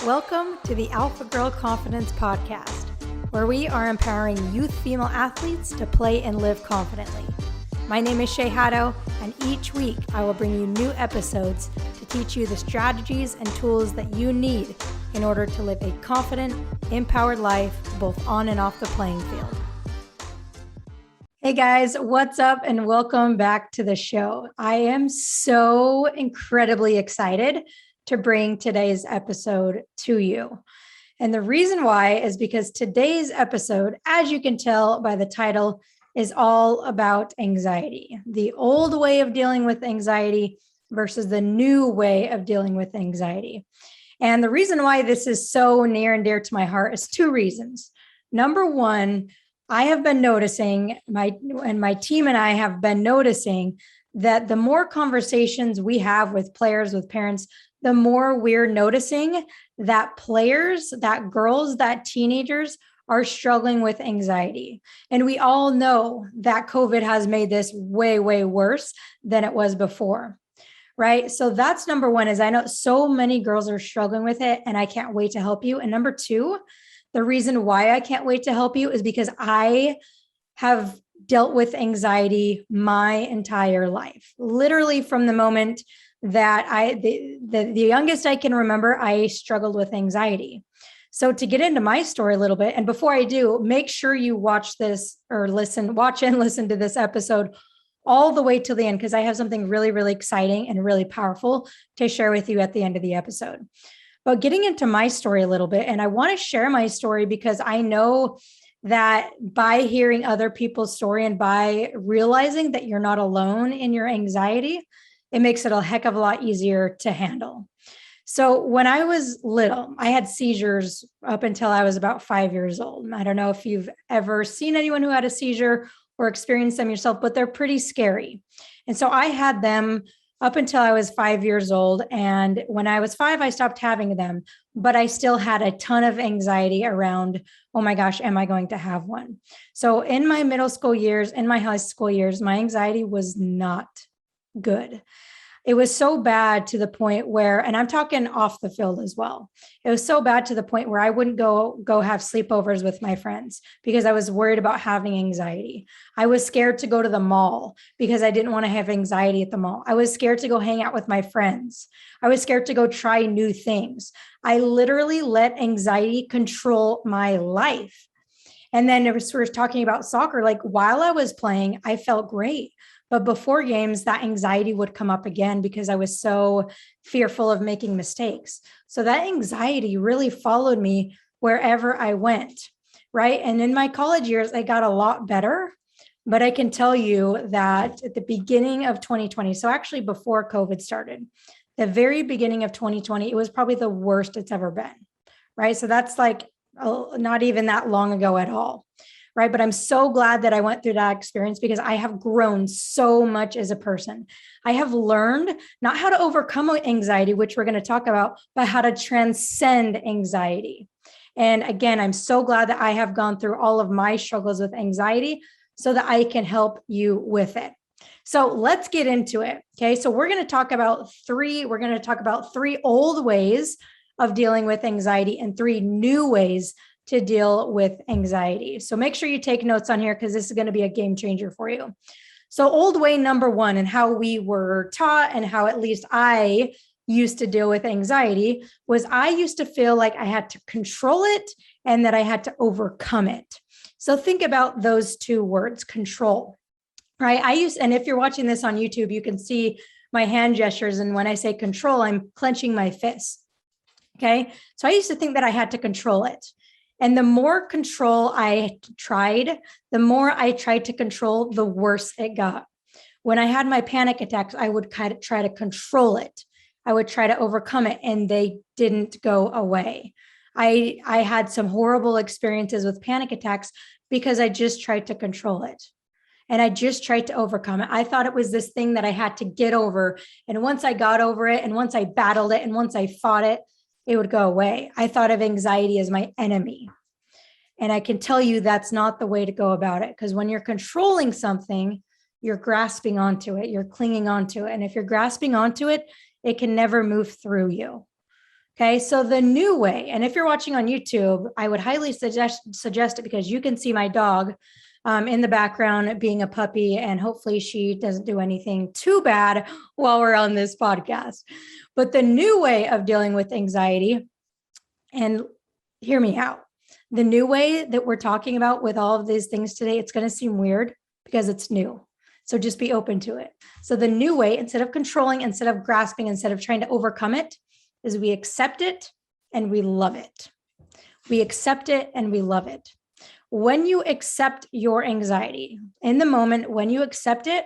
Welcome to the Alpha Girl Confidence Podcast, where we are empowering youth female athletes to play and live confidently. My name is Shay Haddo, and each week I will bring you new episodes to teach you the strategies and tools that you need in order to live a confident, empowered life both on and off the playing field. Hey guys, what's up and welcome back to the show. I am so incredibly excited to bring today's episode to you. And the reason why is because today's episode, as you can tell by the title, is all about anxiety, the old way of dealing with anxiety versus the new way of dealing with anxiety. And the reason why this is so near and dear to my heart is two reasons. Number one, I have been noticing, my team and I have been noticing that the more conversations we have with players, with parents, the more we're noticing that players, that girls, that teenagers are struggling with anxiety. And we all know that COVID has made this way, way worse than it was before, right? So that's number one, is I know so many girls are struggling with it and I can't wait to help you. And number two, the reason why I can't wait to help you is because I have dealt with anxiety my entire life, literally from the moment that the youngest I can remember, I struggled with anxiety. So to get into my story a little bit, and before I do, make sure you watch this or watch and listen to this episode all the way till the end, because I have something really, really exciting and really powerful to share with you at the end of the episode. But getting into my story a little bit, and I want to share my story because I know that by hearing other people's story and by realizing that you're not alone in your anxiety, it makes it a heck of a lot easier to handle. So when I was little, I had seizures up until I was about 5 years old. I don't know if you've ever seen anyone who had a seizure or experienced them yourself, but they're pretty scary. And so I had them up until I was 5 years old. And when I was 5, I stopped having them, but I still had a ton of anxiety around, oh my gosh, am I going to have one? So in my middle school years, in my high school years, my anxiety was not good. It was so bad to the point where, and I'm talking off the field as well. It was so bad to the point where I wouldn't go have sleepovers with my friends because I was worried about having anxiety. I was scared to go to the mall because I didn't want to have anxiety at the mall. I was scared to go hang out with my friends. I was scared to go try new things. I literally let anxiety control my life. And then we're talking about soccer, like while I was playing, I felt great. But before games, that anxiety would come up again because I was so fearful of making mistakes. So that anxiety really followed me wherever I went, right? And in my college years, I got a lot better. But I can tell you that at the beginning of 2020, so actually before COVID started, the very beginning of 2020, it was probably the worst it's ever been, right? So that's like not even that long ago at all. Right. But I'm so glad that I went through that experience because I have grown so much as a person. I have learned not how to overcome anxiety, which we're going to talk about, but how to transcend anxiety. And again, I'm so glad that I have gone through all of my struggles with anxiety so that I can help you with it. So let's get into it. Okay. So we're going to talk about three old ways of dealing with anxiety and 3 new ways to deal with anxiety. So make sure you take notes on here because this is going to be a game changer for you. So old way number 1, and how we were taught and how at least I used to deal with anxiety, was I used to feel like I had to control it and that I had to overcome it. So think about those 2 words, control, right? And if you're watching this on YouTube, you can see my hand gestures. And when I say control, I'm clenching my fist. Okay. So I used to think that I had to control it. And the more control I tried, the more I tried to control, the worse it got. When I had my panic attacks, I would kind of try to control it. I would try to overcome it, and they didn't go away. I had some horrible experiences with panic attacks because I just tried to control it. And I just tried to overcome it. I thought it was this thing that I had to get over. And once I got over it, and once I battled it, and once I fought it, it would go away. I thought of anxiety as my enemy. And I can tell you that's not the way to go about it, because when you're controlling something, you're grasping onto it, you're clinging onto it. And if you're grasping onto it, it can never move through you. Okay, so the new way, and if you're watching on YouTube, I would highly suggest it because you can see my dog in the background being a puppy, and hopefully she doesn't do anything too bad while we're on this podcast. But the new way of dealing with anxiety, and hear me out, the new way that we're talking about with all of these things today, it's going to seem weird because it's new. So just be open to it. So the new way, instead of controlling, instead of grasping, instead of trying to overcome it, is we accept it and we love it. We accept it and we love it. When you accept your anxiety in the moment, when you accept it,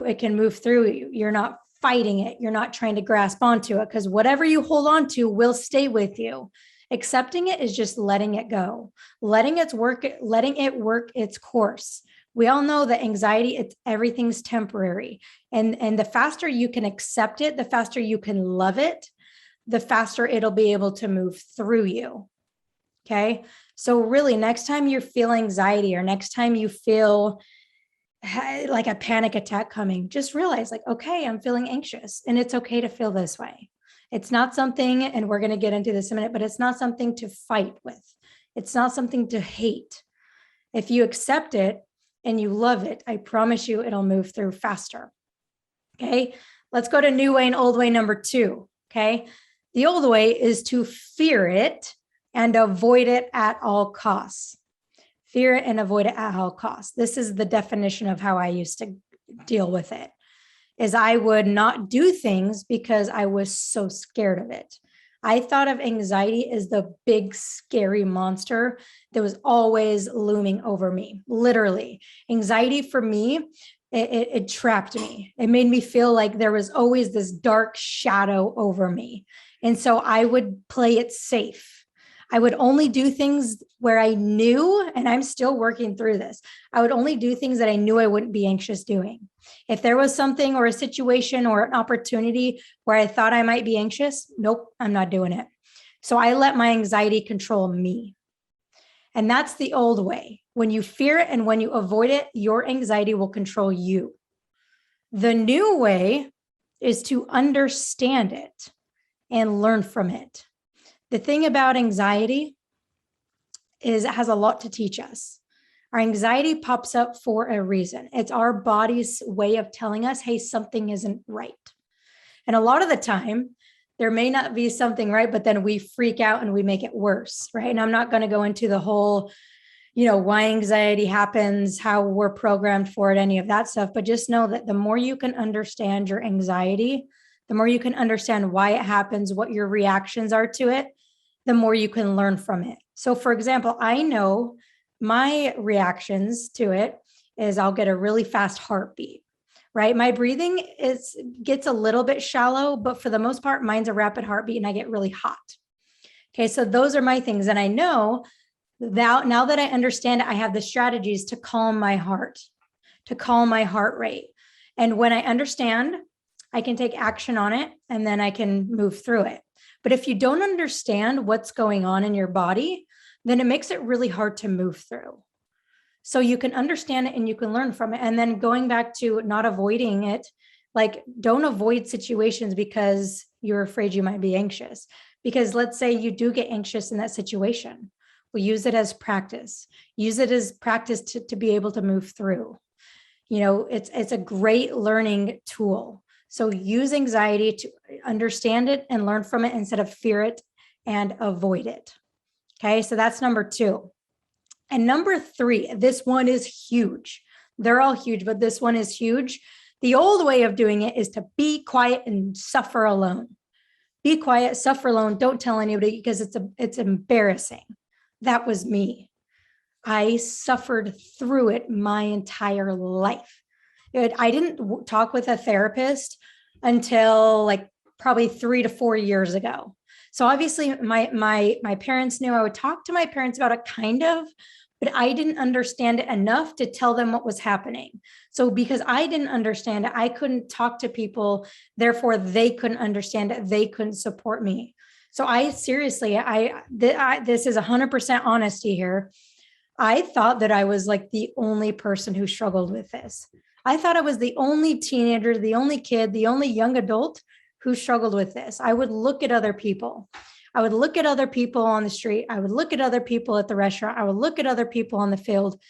it can move through you. You're not fighting it. You're not trying to grasp onto it because whatever you hold on to will stay with you. Accepting it is just letting it go, letting it work its course. We all know that anxiety, everything's temporary. And the faster you can accept it, the faster you can love it, the faster it'll be able to move through you. Okay. So really, next time you feel anxiety or next time you feel like a panic attack coming, just realize like, okay, I'm feeling anxious and it's okay to feel this way. It's not something, and we're going to get into this in a minute, but it's not something to fight with. It's not something to hate. If you accept it and you love it, I promise you it'll move through faster. Okay. Let's go to new way and old way number 2. Okay. The old way is to fear it and avoid it at all costs. Fear it and avoid it at all costs. This is the definition of how I used to deal with it, is I would not do things because I was so scared of it. I thought of anxiety as the big, scary monster that was always looming over me. Literally, anxiety for me, it trapped me. It made me feel like there was always this dark shadow over me. And so I would play it safe. I would only do things where I knew, and I'm still working through this, I would only do things that I knew I wouldn't be anxious doing. If there was something or a situation or an opportunity where I thought I might be anxious, nope, I'm not doing it. So I let my anxiety control me. And that's the old way. When you fear it and when you avoid it, your anxiety will control you. The new way is to understand it and learn from it. The thing about anxiety is it has a lot to teach us. Our anxiety pops up for a reason. It's our body's way of telling us, hey, something isn't right. And a lot of the time, there may not be something right, but then we freak out and we make it worse, right? And I'm not going to go into the whole, why anxiety happens, how we're programmed for it, any of that stuff. But just know that the more you can understand your anxiety, the more you can understand why it happens, what your reactions are to it, the more you can learn from it. So for example, I know my reactions to it is I'll get a really fast heartbeat, right? My breathing gets a little bit shallow, but for the most part, mine's a rapid heartbeat and I get really hot. Okay, so those are my things. And I know that now that I understand it, I have the strategies to calm my heart, to calm my heart rate. And when I understand, I can take action on it and then I can move through it. But if you don't understand what's going on in your body, then it makes it really hard to move through. So you can understand it and you can learn from it. And then going back to not avoiding it, like don't avoid situations because you're afraid you might be anxious. Because let's say you do get anxious in that situation. Well, use it as practice. Use it as practice to be able to move through. It's a great learning tool. So use anxiety to understand it and learn from it instead of fear it and avoid it. Okay, so that's number 2. And number 3, this one is huge. They're all huge, but this one is huge. The old way of doing it is to be quiet and suffer alone. Be quiet, suffer alone. Don't tell anybody because it's embarrassing. That was me. I suffered through it my entire life. I didn't talk with a therapist until like probably 3 to 4 years ago. So obviously my parents knew. I would talk to my parents about it kind of, but I didn't understand it enough to tell them what was happening. So because I didn't understand it, I couldn't talk to people. Therefore, they couldn't understand it. They couldn't support me. So I seriously, this is 100% honesty here. I thought that I was like the only person who struggled with this. I thought I was the only teenager, the only kid, the only young adult who struggled with this, I would look at other people. I would look at other people on the street. I would look at other people at the restaurant. I would look at other people on the field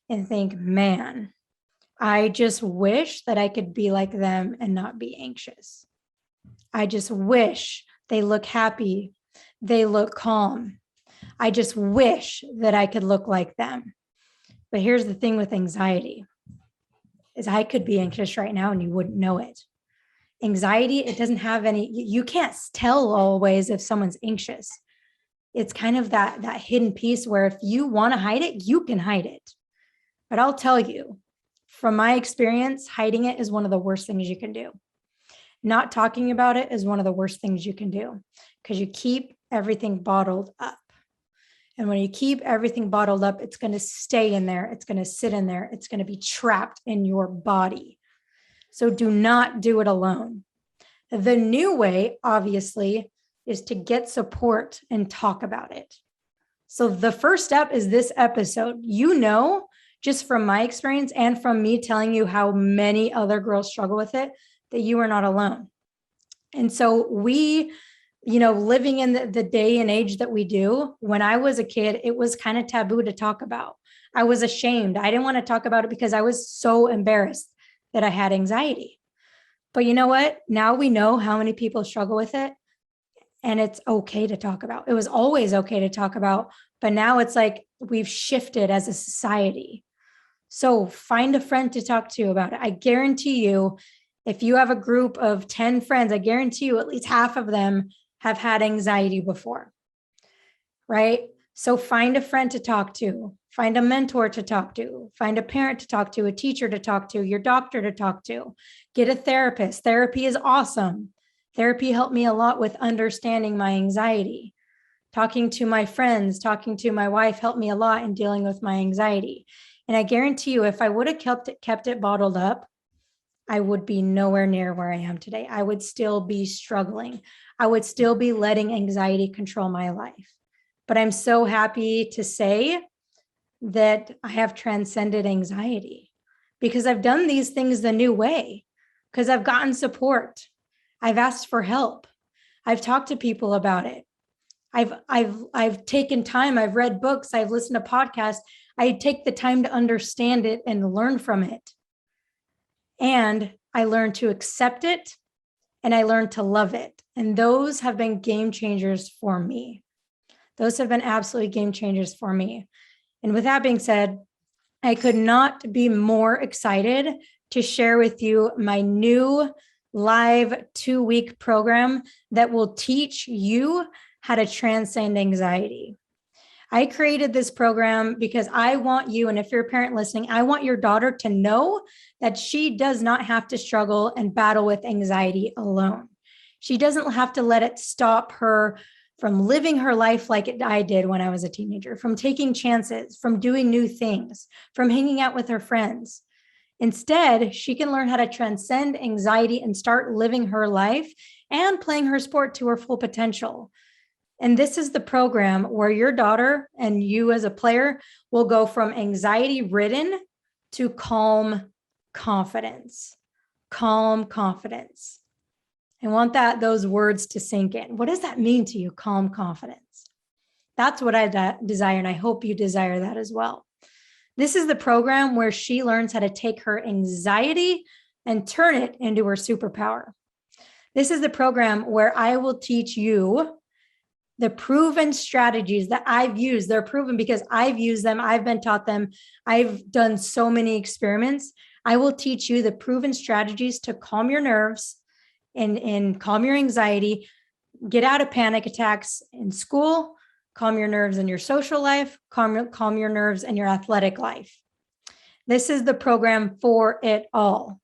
and think, man, I just wish that I could be like them and not be anxious. I just wish they look happy. They look calm. I just wish that I could look like them. But here's the thing with anxiety is I could be anxious right now and you wouldn't know it. Anxiety, it doesn't have any, you can't tell always if someone's anxious. It's kind of that hidden piece where if you want to hide it, you can hide it. But I'll tell you, from my experience, hiding it is one of the worst things you can do. Not talking about it is one of the worst things you can do because you keep everything bottled up. And when you keep everything bottled up, it's going to stay in there. It's going to sit in there. It's going to be trapped in your body. So do not do it alone. The new way, obviously, is to get support and talk about it. So the first step is this episode. You know, just from my experience and from me telling you how many other girls struggle with it, that you are not alone. And so we, living in the day and age that we do, when I was a kid, it was kind of taboo to talk about. I was ashamed. I didn't want to talk about it because I was so embarrassed that I had anxiety. But you know what? Now we know how many people struggle with it, and it's okay to talk about. It was always okay to talk about, but now it's like we've shifted as a society. So find a friend to talk to about it. I guarantee you, if you have a group of 10 friends, I guarantee you at least half of them have had anxiety before, right? So find a friend to talk to, find a mentor to talk to, find a parent to talk to, a teacher to talk to, your doctor to talk to, get a therapist. Therapy is awesome. Therapy helped me a lot with understanding my anxiety. Talking to my friends, talking to my wife helped me a lot in dealing with my anxiety. And I guarantee you, if I would have kept it bottled up, I would be nowhere near where I am today. I would still be struggling. I would still be letting anxiety control my life. But I'm so happy to say that I have transcended anxiety because I've done these things the new way, because I've gotten support. I've asked for help. I've talked to people about it. I've taken time. I've read books. I've listened to podcasts. I take the time to understand it and learn from it. And I learned to accept it and I learned to love it. And those have been game changers for me. Those have been absolutely game changers for me. And with that being said, I could not be more excited to share with you my new live 2-week program that will teach you how to transcend anxiety. I created this program because I want you, and if you're a parent listening, I want your daughter to know that she does not have to struggle and battle with anxiety alone. She doesn't have to let it stop her from living her life like I did when I was a teenager, from taking chances, from doing new things, from hanging out with her friends. Instead, she can learn how to transcend anxiety and start living her life and playing her sport to her full potential. And this is the program where your daughter and you as a player will go from anxiety-ridden to calm confidence. Calm confidence. I want those words to sink in. What does that mean to you, calm confidence? That's what I desire, and I hope you desire that as well. This is the program where she learns how to take her anxiety and turn it into her superpower. This is the program where I will teach you the proven strategies that I've used. They're proven because I've used them. I've been taught them. I've done so many experiments. I will teach you the proven strategies to calm your nerves and calm your anxiety, get out of panic attacks in school, calm your nerves in your social life, calm your nerves in your athletic life. This is the program for it all.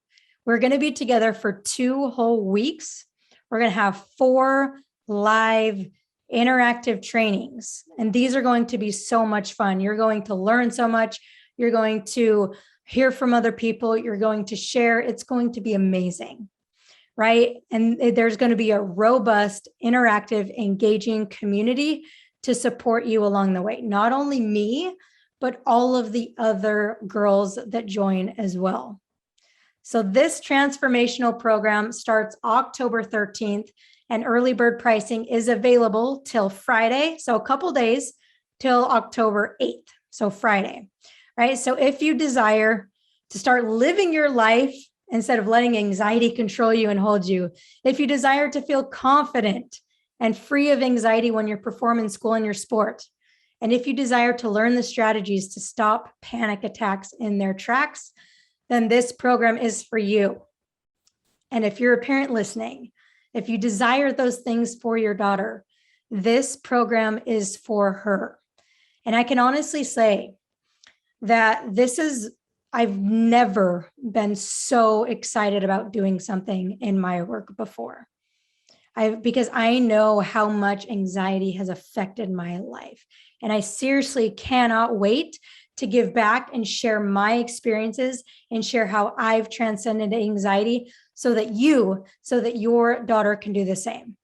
We're going to be together for 2 whole weeks. We're going to have 4 live interactive trainings. And these are going to be so much fun. You're going to learn so much. You're going to hear from other people. You're going to share. It's going to be amazing, right? And there's going to be a robust, interactive, engaging community to support you along the way. Not only me, but all of the other girls that join as well. So this transformational program starts October 13th, and early bird pricing is available till Friday. So a couple days till October 8th. So Friday, right? So if you desire to start living your life instead of letting anxiety control you and hold you, if you desire to feel confident and free of anxiety when you perform in school and your sport, and if you desire to learn the strategies to stop panic attacks in their tracks, then this program is for you. And if you're a parent listening, if you desire those things for your daughter, this program is for her. And I can honestly say that I've never been so excited about doing something in my work before. Because I know how much anxiety has affected my life. And I seriously cannot wait to give back and share my experiences and share how I've transcended anxiety so that your daughter can do the same.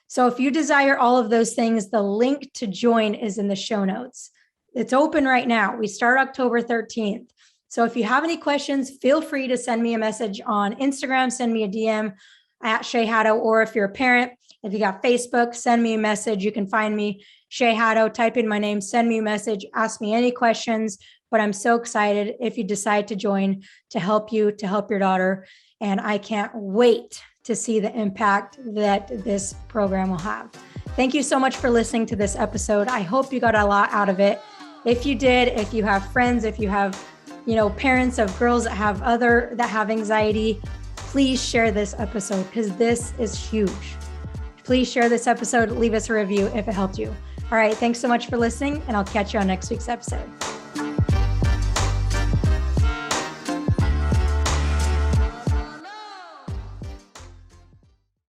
So if you desire all of those things, the link to join is in the show notes. It's open right now. We start October 13th. So if you have any questions, feel free to send me a message on Instagram, send me a DM at Shay Haddo, or if you're a parent, if you got Facebook, send me a message. You can find me, Shay Haddo, type in my name, send me a message, ask me any questions. But I'm so excited if you decide to join to help your daughter. And I can't wait to see the impact that this program will have. Thank you so much for listening to this episode. I hope you got a lot out of it. If you did, if you have friends, if you have, parents of girls that have anxiety, please share this episode because this is huge. Please share this episode. Leave us a review if it helped you. All right. Thanks so much for listening, and I'll catch you on next week's episode.